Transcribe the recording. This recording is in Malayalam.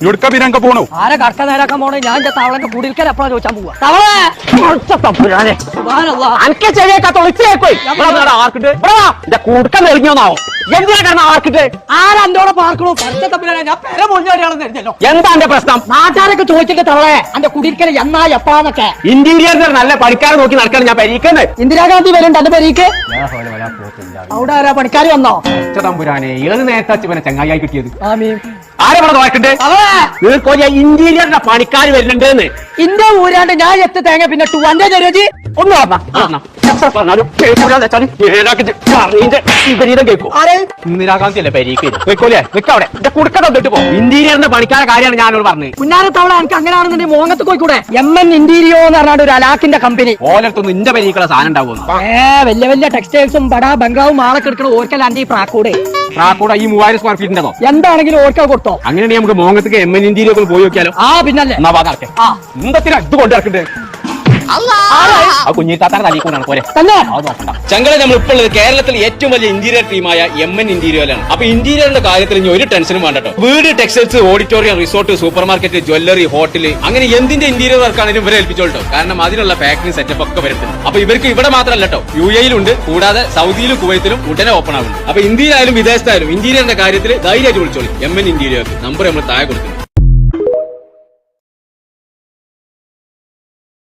ഇവിടുക്ക പിന്നെ പോണു ആരെ കടക്ക നേരാക്കാൻ പോണേ ഞാൻ എന്റെ തവളന്റെ കുടിൽക്കൽ എപ്പോഴാ ചോദിച്ചാൻ പോവാ അനക്കെ ചെവിയേക്കാത്ത ഒളിച്ചേക്കോയി കൂട്ടം എറിഞ്ഞോന്നാവും എന്തിനാ കാരണം ആർക്കിട്ട് ആരെന്തോടെ പാർക്കണോ പഠിച്ച തമ്മിലാണ് ഞാൻ പെര മുന്നേറിയാണെന്ന് എഴുതല്ലോ. എന്താ എന്റെ പ്രശ്നം? നാട്ടുകാരൊക്കെ ചോദിച്ചിട്ട് തവളെ എന്റെ കുടിൽക്കൽ എന്നാ എപ്പാന്നൊക്കെ. ഇന്റീരിയറിന് നല്ല പണിക്കാരെ നോക്കി നടക്കണം ഞാൻ പരീക്കുന്നത്. ഇന്ദിരാഗാന്ധി വരുന്നുണ്ട് എന്റെ പെരീക്ക്. അവിടെ ആരാ പണിക്കാർ വന്നോ? തമ്പുരാനെ ഏത് നേരത്തെ ഇവനെ ചങ്ങായി കിട്ടിയത്? ആമീൻ. ആരെ ഇവിടെ നോക്കണ്ടേ? നിങ്ങൾക്ക് ഇന്റീരിയറിന്റെ പണിക്കാർ വരുന്നുണ്ട്. ഇന്റെ ഊരാണ്ട് ഞാൻ എത്ത് തേങ്ങ പിന്നെ എന്റെ ചെറിയ ഒന്ന് ഇന്ദിരാഗാന്ധി അല്ലേ പരീക്ക് വെക്കോലേ വെക്കവിടെ കുടുക്ക തന്നിട്ട് പോ. ഇന്റീരിയറിന്റെ പണിക്കാരുടെ കാര്യമാണ് ഞാനോട് പറഞ്ഞത്. പുന്നാരത്തവള എനിക്ക് അങ്ങനെയാണെന്നുണ്ടെങ്കിൽ മോങ്ങത്ത് പോയിക്കൂടെ? MN ഇന്റീരിയോ എന്ന് പറഞ്ഞാണ്ട് ഒരു അലാക്കിന്റെ കമ്പനി. ഓലത്തൊന്നും ഇന്റെ പരീക്കുള്ള സാധനം ഉണ്ടാവുന്നു. വലിയ വലിയ ടെക്സ്റ്റൈൽസും ബടാ ബംഗ്ലാവും ആളൊക്കെ എടുക്കണ ഓർക്കലാണ്ട് ഈ പ്രാക്കൂടെ ഈ 3000 സ്ക്വയർ ഫീറ്റിന്റെതോ എന്താണെങ്കിലും ഓർക്കൽ കൊടുത്തോ? അങ്ങനെയാണെങ്കിൽ നമുക്ക് മോങ്ങത്തേക്ക് MN ഇന്റീരിയോ ഒക്കെ പോയി നോക്കിയാലോ? പിന്നല്ലേ എന്തൊക്കെ ഇത് കൊണ്ടിറക്കണ്ടേ? കുഞ്ഞിത്താത്താറ് തലീക്കൂടാണ് പോലെ തന്നെ. ചങ്കള നമ്മൾ ഇപ്പോൾ ഉള്ളത് കേരളത്തിലെ ഏറ്റവും വലിയ ഇന്റീരിയർ ടീമായ MN ഇന്റീരിയറിലാണ്. അപ്പൊ ഇന്റീരിയറിന്റെ കാര്യത്തിൽ ഇനി ഒരു ടെൻഷനും വേണ്ടട്ടോ. വീട്, textiles, auditorium, resort, super market, jewellery, hotel, അങ്ങനെ എന്തിന്റെ ഇന്റീരിയർ വർക്കാണെങ്കിലും ഇവരെ ഏൽപ്പിച്ചോളട്ടോ. കാരണം അതിനുള്ള പാക്കിംഗ് സെറ്റപ്പ് ഒക്കെ വരുത്തുന്നത്. അപ്പൊ ഇവർക്ക് ഇവിടെ മാത്രമല്ല കേട്ടോ, UAE യിലുണ്ട്, കൂടാതെ സൗദിയിലും കുവൈത്തിലും ഉടനെ ഓപ്പൺ ആവുന്നുണ്ട്. അപ്പൊ ഇന്ത്യയിലായാലും വിദേശത്തായാലും ഇന്റീരിയറിന്റെ കാര്യത്തിൽ ധൈര്യമായിട്ട് വിളിച്ചോളി MN ഇന്റീരിയർ. നമ്പർ നമ്മൾ താഴെ കൊടുക്കുന്നു.